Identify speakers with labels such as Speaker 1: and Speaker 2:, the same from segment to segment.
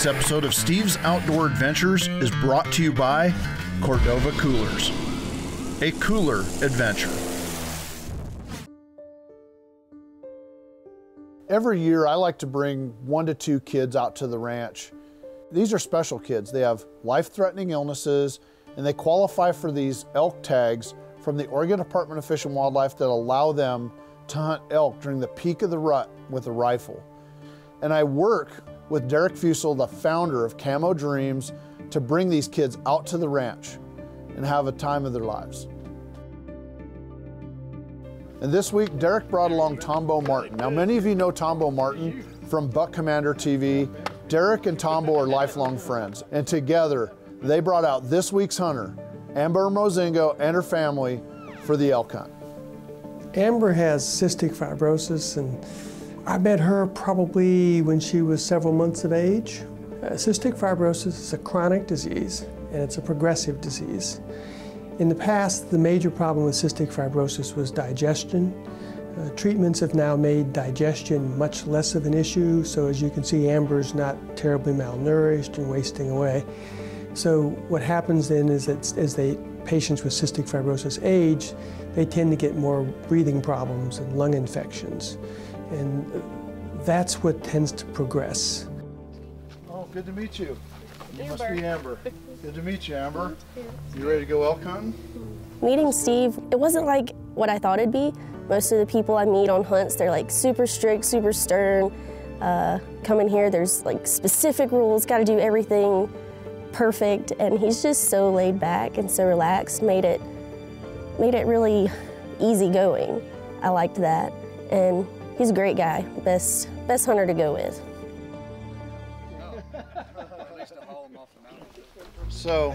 Speaker 1: week's episode of Steve's Outdoor Adventures is brought to you by Cordova Coolers, a cooler adventure.
Speaker 2: Every year I like to bring 1 to 2 kids out to the ranch. These are special kids. They have life-threatening illnesses and they qualify for these elk tags from the Oregon Department of Fish and Wildlife that allow them to hunt elk during the peak of the rut with a rifle. And I work with Derek Fusel, the founder of Camo Dreams, to bring these kids out to the ranch and have a time of their lives. And this week, Derek brought along Tombo Martin. Now, many of you know Tombo Martin from Buck Commander TV. Derek and Tombo are lifelong friends, and together, they brought out this week's hunter, Amber Mozingo, and her family for the elk hunt.
Speaker 3: Amber has cystic fibrosis, and I met her probably when she was several months of age. Cystic fibrosis is a chronic disease, and it's a progressive disease. In the past, the major problem with cystic fibrosis was digestion. Treatments have now made digestion much less of an issue, so as you can see, Amber's not terribly malnourished and wasting away. So what happens then is that as patients with cystic fibrosis age, they tend to get more breathing problems and lung infections. And that's what tends to progress.
Speaker 2: Oh, good to meet you. You must be Amber. Good to meet you, Amber. You ready to go elk hunting?
Speaker 4: Meeting Steve, it wasn't like what I thought it'd be. Most of the people I meet on hunts, they're like super strict, super stern. Coming here, there's like specific rules, gotta do everything perfect. And he's just so laid back and so relaxed, made it really easygoing. I liked that. And he's a great guy, best hunter to go with.
Speaker 2: So,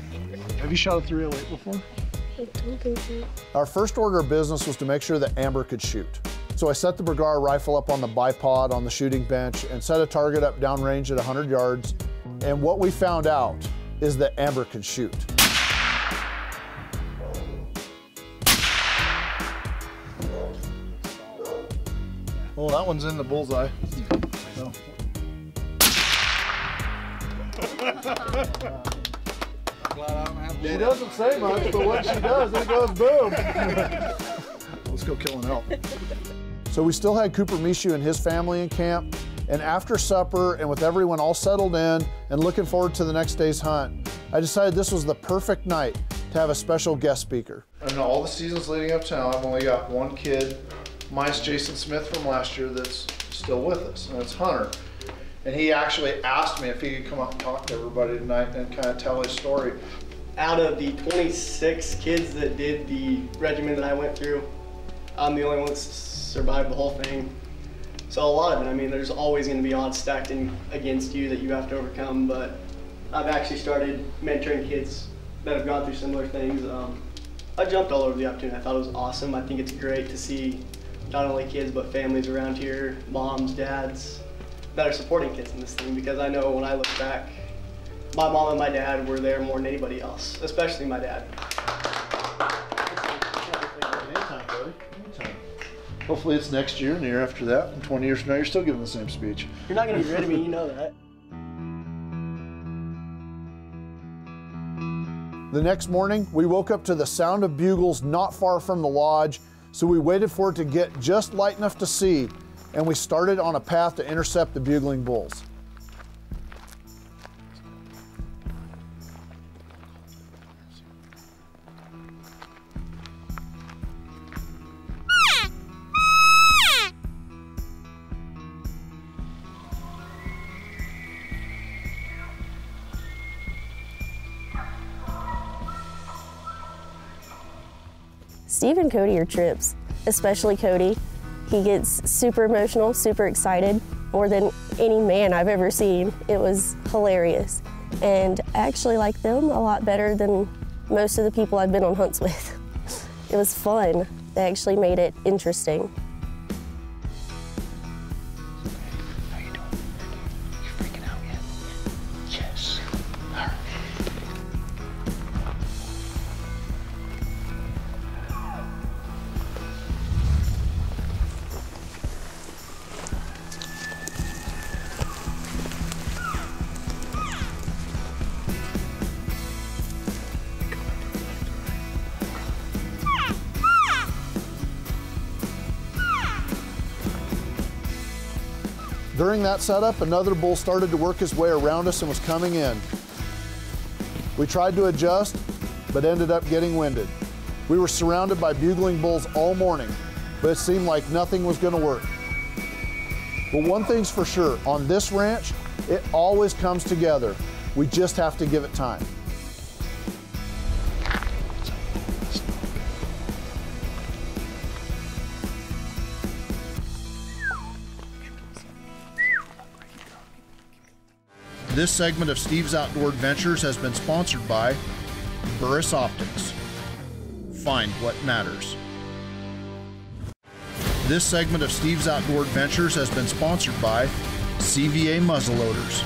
Speaker 2: have you shot a 308 before?
Speaker 4: I don't think so.
Speaker 2: Our first order of business was to make sure that Amber could shoot. So I set the Bergara rifle up on the bipod on the shooting bench and set a target up downrange at 100 yards. And what we found out is that Amber could shoot. Well, that one's in the bullseye. So. She doesn't say much, but when she does, it goes boom. Let's go kill an elk. So we still had Cooper Mishu and his family in camp, and after supper and with everyone all settled in and looking forward to the next day's hunt, I decided this was the perfect night to have a special guest speaker. In all the seasons leading up to now, I've only got one kid, minus Jason Smith from last year, that's still with us, and it's Hunter. And he actually asked me if he could come up and talk to everybody tonight and kind of tell his story.
Speaker 5: Out of the 26 kids that did the regimen that I went through, I'm the only one that survived the whole thing. So a lot of it, I mean, there's always going to be odds stacked against you that you have to overcome, but I've actually started mentoring kids that have gone through similar things. I jumped all over the opportunity. I thought it was awesome. I think it's great to see not only kids, but families around here, moms, dads, that are supporting kids in this thing, because I know when I look back, my mom and my dad were there more than anybody else, especially my dad.
Speaker 2: Anytime, buddy. Anytime. Hopefully it's next year and the year after that, and 20 years from now, you're still giving the same speech.
Speaker 5: You're not going to get rid of me, you know that.
Speaker 2: The next morning, we woke up to the sound of bugles not far from the lodge, so we waited for it to get just light enough to see, and we started on a path to intercept the bugling bulls.
Speaker 4: Steve and Cody are trips, especially Cody. He gets super emotional, super excited, more than any man I've ever seen. It was hilarious. And I actually like them a lot better than most of the people I've been on hunts with. It was fun. They actually made it interesting.
Speaker 6: How you doing? You freaking out yet? Yes. All right.
Speaker 2: During that setup, another bull started to work his way around us and was coming in. We tried to adjust, but ended up getting winded. We were surrounded by bugling bulls all morning, but it seemed like nothing was gonna work. But one thing's for sure, on this ranch, it always comes together. We just have to give it time.
Speaker 1: This segment of Steve's Outdoor Adventures has been sponsored by Burris Optics. Find what matters. This segment of Steve's Outdoor Adventures has been sponsored by CVA Muzzleloaders.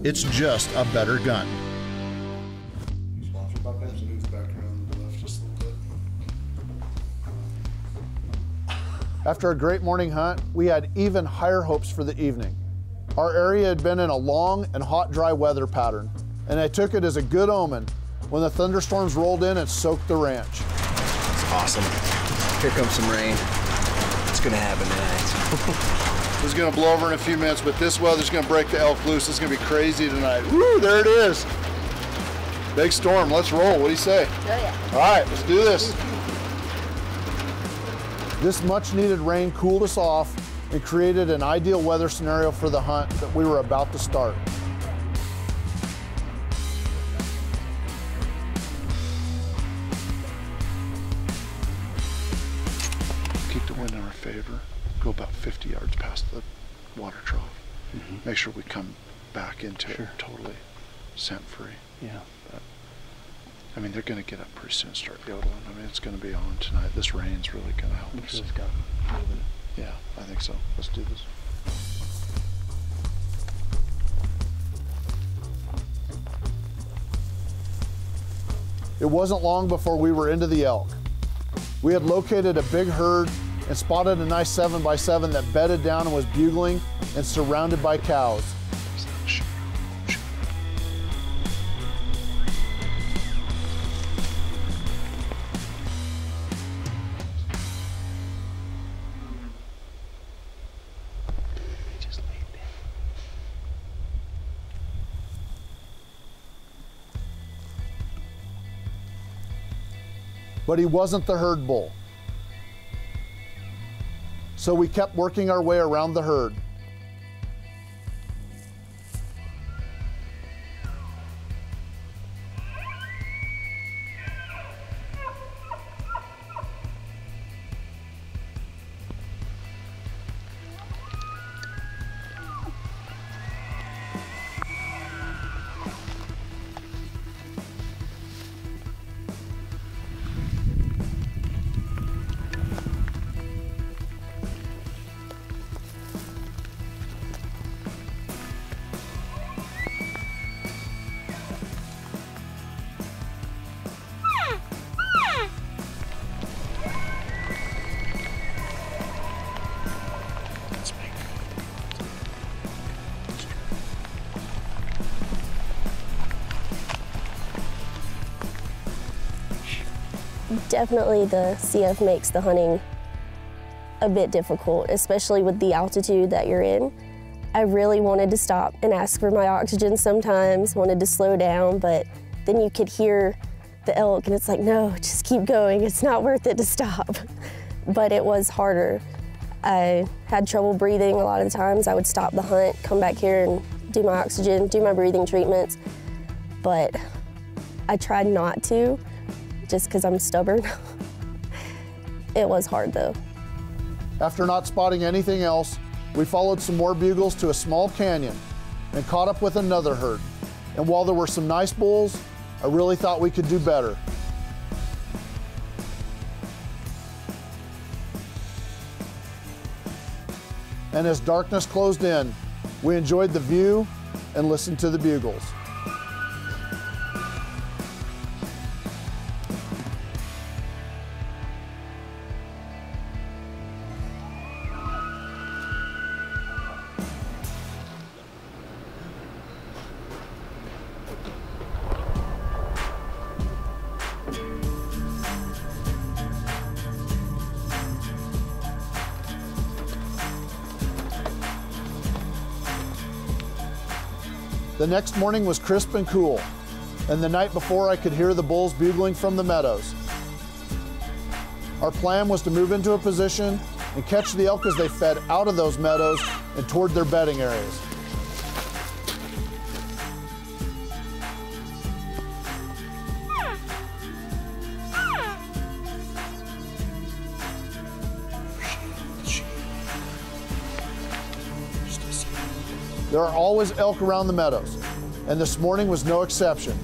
Speaker 1: It's just a better gun.
Speaker 2: Sponsored by Pepsi. Move back around the left just a little bit. After a great morning hunt, we had even higher hopes for the evening. Our area had been in a long and hot, dry weather pattern, and I took it as a good omen when the thunderstorms rolled in and soaked the ranch.
Speaker 7: It's awesome. Here comes some rain. It's gonna happen tonight.
Speaker 2: It's gonna blow over in a few minutes, but this weather's gonna break the elk loose. It's gonna be crazy tonight. Woo, there it is. Big storm, let's roll. What do you say?
Speaker 4: Oh yeah.
Speaker 2: All right, let's do this. This much needed rain cooled us off and created an ideal weather scenario for the hunt that we were about to start.
Speaker 8: Keep the wind in our favor, go about 50 yards past the water trough. Make sure we come back into it totally scent free.
Speaker 6: Yeah.
Speaker 8: But, I mean, they're going to get up pretty soon and start yodeling. I mean, it's going to be on tonight. This rain's really going to help us. Yeah, I think so. Let's do this.
Speaker 2: It wasn't long before we were into the elk. We had located a big herd and spotted a nice 7x7 that bedded down and was bugling and surrounded by cows. But he wasn't the herd bull. So we kept working our way around the herd.
Speaker 4: Definitely the CF makes the hunting a bit difficult, especially with the altitude that you're in. I really wanted to stop and ask for my oxygen sometimes, wanted to slow down, but then you could hear the elk and it's like, no, just keep going. It's not worth it to stop. But it was harder. I had trouble breathing a lot of the times. I would stop the hunt, come back here and do my oxygen, do my breathing treatments. But I tried not to, just because I'm stubborn. It was hard though.
Speaker 2: After not spotting anything else, we followed some more bugles to a small canyon and caught up with another herd. And while there were some nice bulls, I really thought we could do better. And as darkness closed in, we enjoyed the view and listened to the bugles. The next morning was crisp and cool, and the night before I could hear the bulls bugling from the meadows. Our plan was to move into a position and catch the elk as they fed out of those meadows and toward their bedding areas. There are always elk around the meadows, and this morning was no exception.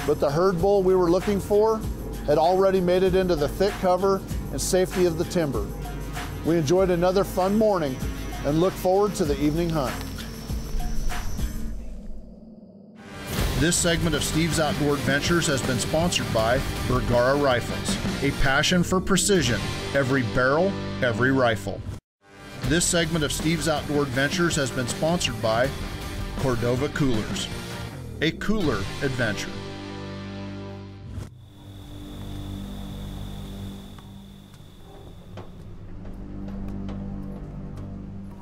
Speaker 2: But the herd bull we were looking for had already made it into the thick cover and safety of the timber. We enjoyed another fun morning and look forward to the evening hunt.
Speaker 1: This segment of Steve's Outdoor Adventures has been sponsored by Bergara Rifles, a passion for precision, every barrel, every rifle. This segment of Steve's Outdoor Adventures has been sponsored by Cordova Coolers, a cooler adventure.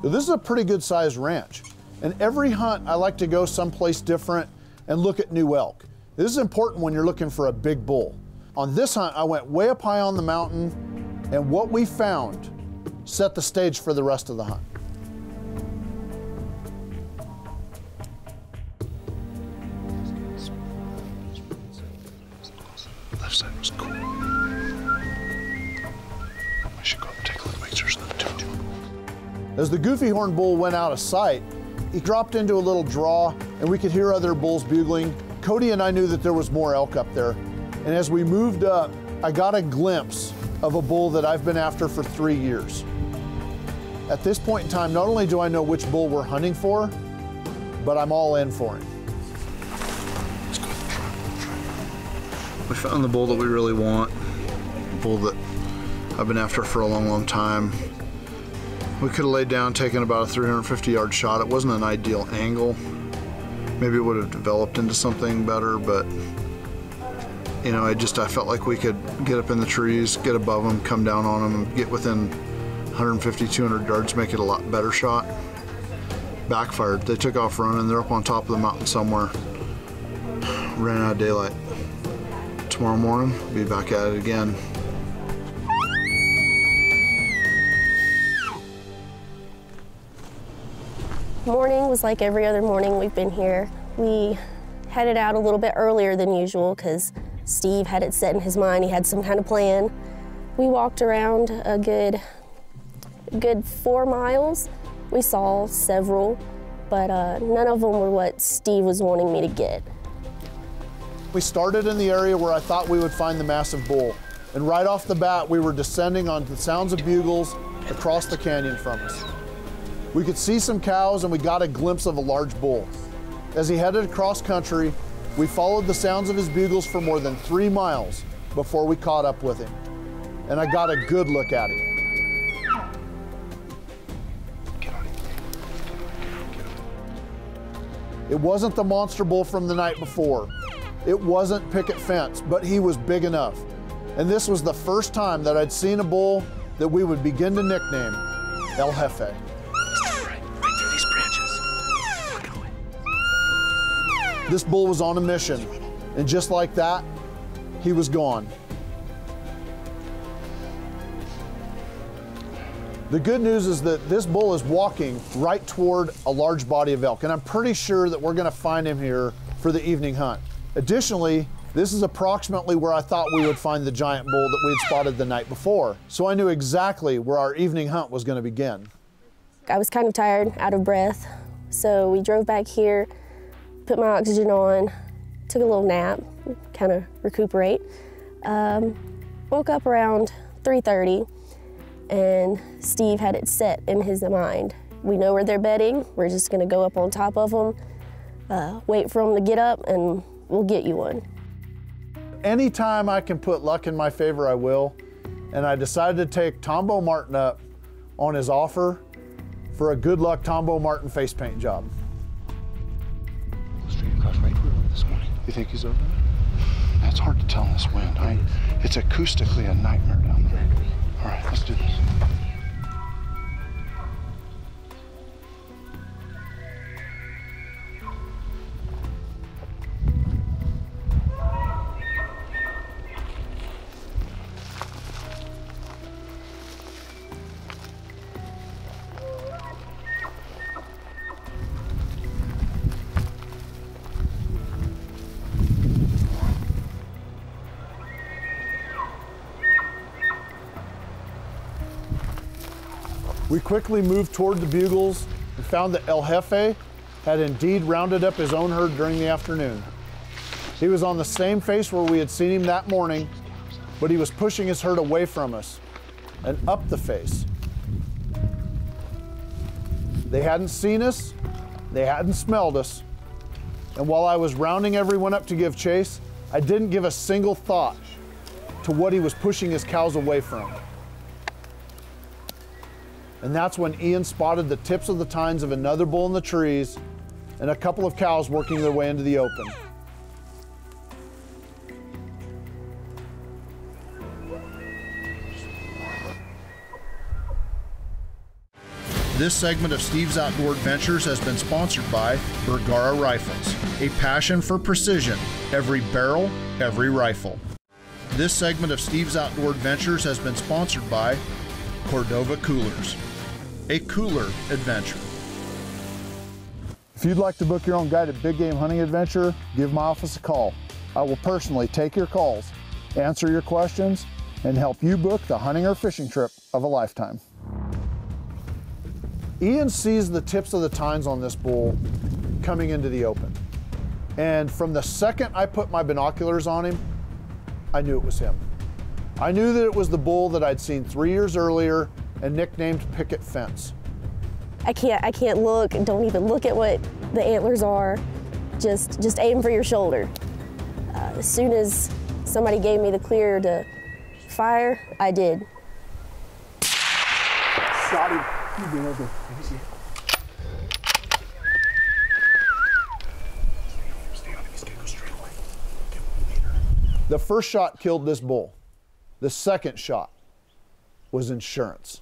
Speaker 2: This is a pretty good sized ranch, and every hunt I like to go someplace different and look at new elk. This is important when you're looking for a big bull. On this hunt, I went way up high on the mountain, and what we found set the stage for the rest of the hunt.
Speaker 8: Left side was cool. I should go up and take a look, make sure there's nothing too.
Speaker 2: As the goofy horn bull went out of sight, he dropped into a little draw and we could hear other bulls bugling. Cody and I knew that there was more elk up there. And as we moved up, I got a glimpse of a bull that I've been after for 3 years. At this point in time, not only do I know which bull we're hunting for, but I'm all in for him.
Speaker 8: Let's go. Try.
Speaker 1: We found the bull that we really want, a bull that I've been after for a long, long time. We could have laid down, taken about a 350-yard shot. It wasn't an ideal angle. Maybe it would have developed into something better, but you know, I felt like we could get up in the trees, get above them, come down on them, and get within 150, 200 yards, make it a lot better shot. Backfired. They took off running. They're up on top of the mountain somewhere. Ran out of daylight. Tomorrow morning, be back at it again.
Speaker 4: Morning was like every other morning we've been here. We headed out a little bit earlier than usual because Steve had it set in his mind he had some kind of plan. We walked around a good 4 miles. We saw several, but none of them were what Steve was wanting me to get.
Speaker 2: We started in the area where I thought we would find the massive bull, and right off the bat we were descending on the sounds of bugles across the canyon from us. We could see some cows and we got a glimpse of a large bull. As he headed across country, we followed the sounds of his bugles for more than 3 miles before we caught up with him. And I got a good look at him. It wasn't the monster bull from the night before. It wasn't Picket Fence, but he was big enough. And this was the first time that I'd seen a bull that we would begin to nickname El Jefe. This bull was on a mission, and just like that, he was gone. The good news is that this bull is walking right toward a large body of elk, and I'm pretty sure that we're gonna find him here for the evening hunt. Additionally, this is approximately where I thought we would find the giant bull that we had spotted the night before, so I knew exactly where our evening hunt was gonna begin.
Speaker 4: I was kind of tired, out of breath, so we drove back here, put my oxygen on, took a little nap, kind of recuperate. Woke up around 3:30 and Steve had it set in his mind. We know where they're bedding, we're just gonna go up on top of them, wait for them to get up and we'll get you one.
Speaker 2: Anytime I can put luck in my favor, I will. And I decided to take Tombo Martin up on his offer for a good luck Tombo Martin face paint job.
Speaker 8: You think he's over there? It's hard to tell in this wind. It's acoustically a nightmare down there. All right, let's do this.
Speaker 2: We quickly moved toward the bugles and found that El Jefe had indeed rounded up his own herd during the afternoon. He was on the same face where we had seen him that morning, but he was pushing his herd away from us and up the face. They hadn't seen us, they hadn't smelled us, and while I was rounding everyone up to give chase, I didn't give a single thought to what he was pushing his cows away from. And that's when Ian spotted the tips of the tines of another bull in the trees and a couple of cows working their way into the open. This segment of Steve's Outdoor Adventures has been sponsored by Bergara Rifles, a passion for precision, every barrel, every rifle. This segment of Steve's Outdoor Adventures has been sponsored by Cordova Coolers, a cooler adventure. If you'd like to book your own guided big game hunting adventure, give my office a call. I will personally take your calls, answer your questions, and help you book the hunting or fishing trip of a lifetime. Ian sees the tips of the tines on this bull coming into the open. And from the second I put my binoculars on him, I knew it was him. I knew that it was the bull that I'd seen 3 years earlier and nicknamed Picket Fence.
Speaker 4: I can't look, don't even look at what the antlers are. Just aim for your shoulder. As soon as somebody gave me the clear to fire, I did.
Speaker 2: Shot him. You been over. Let me see. The first shot killed this bull. The second shot was insurance.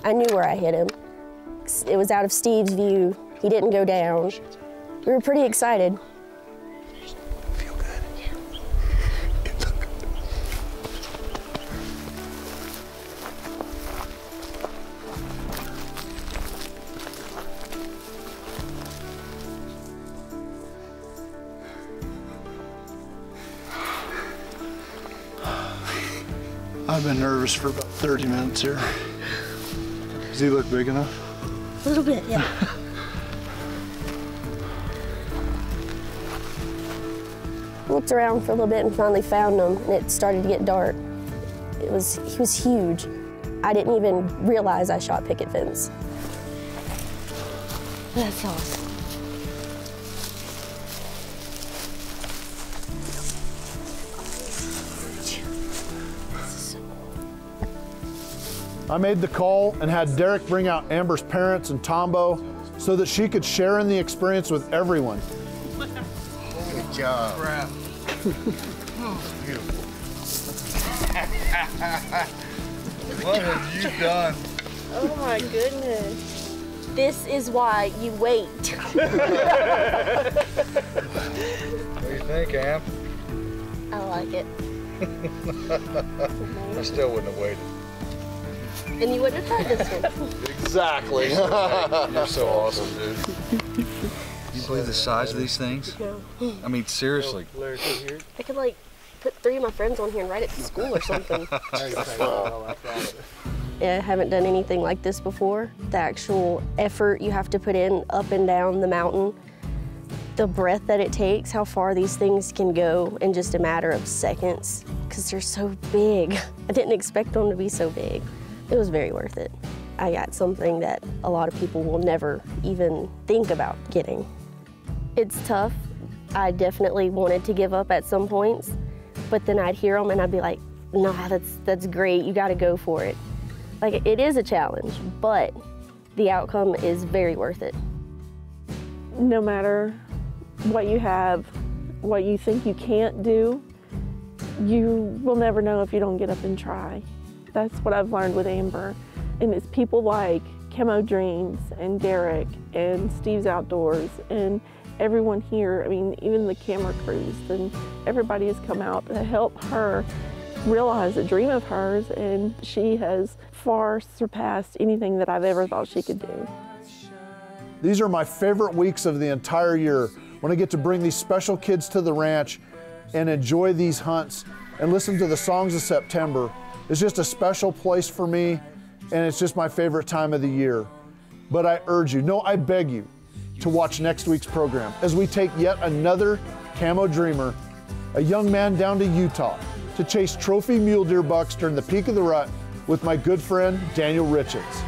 Speaker 4: I knew where I hit him. It was out of Steve's view. He didn't go down. We were pretty excited.
Speaker 6: Feel good? Yeah. It looked good.
Speaker 8: I've been nervous for about 30 minutes here. Does he look big enough?
Speaker 4: A little bit, yeah. Looked around for a little bit and finally found him, and it started to get dark. He was huge. I didn't even realize I shot Picket Fence. That's awesome.
Speaker 2: I made the call and had Derek bring out Amber's parents and Tombo so that she could share in the experience with everyone.
Speaker 6: Good job. Crap. Beautiful. What have you done?
Speaker 4: Oh my goodness. This is why you wait.
Speaker 6: What do you think, Am?
Speaker 4: I like it.
Speaker 6: I still wouldn't have waited.
Speaker 4: And you wouldn't have tried this one.
Speaker 6: Exactly. You're so awesome, dude. You believe the size of these things?
Speaker 4: No.
Speaker 6: I mean, seriously.
Speaker 4: I could like put 3 of my friends on here and ride it to school or something. Yeah, I haven't done anything like this before. The actual effort you have to put in up and down the mountain, the breath that it takes, how far these things can go in just a matter of seconds, because they're so big. I didn't expect them to be so big. It was very worth it. I got something that a lot of people will never even think about getting. It's tough. I definitely wanted to give up at some points, but then I'd hear them and I'd be like, no, that's great, you gotta go for it. Like, it is a challenge, but the outcome is very worth it.
Speaker 9: No matter what you have, what you think you can't do, you will never know if you don't get up and try. That's what I've learned with Amber. And it's people like Camo Dreams and Derek and Steve's Outdoors and everyone here, I mean, even the camera crews, and everybody has come out to help her realize a dream of hers, and she has far surpassed anything that I've ever thought she could do.
Speaker 2: These are my favorite weeks of the entire year, when I get to bring these special kids to the ranch and enjoy these hunts and listen to the songs of September. It's just a special place for me, and it's just my favorite time of the year. But I urge you, no, I beg you, to watch next week's program as we take yet another Camo dreamer, a young man down to Utah, to chase trophy mule deer bucks during the peak of the rut with my good friend, Daniel Richards.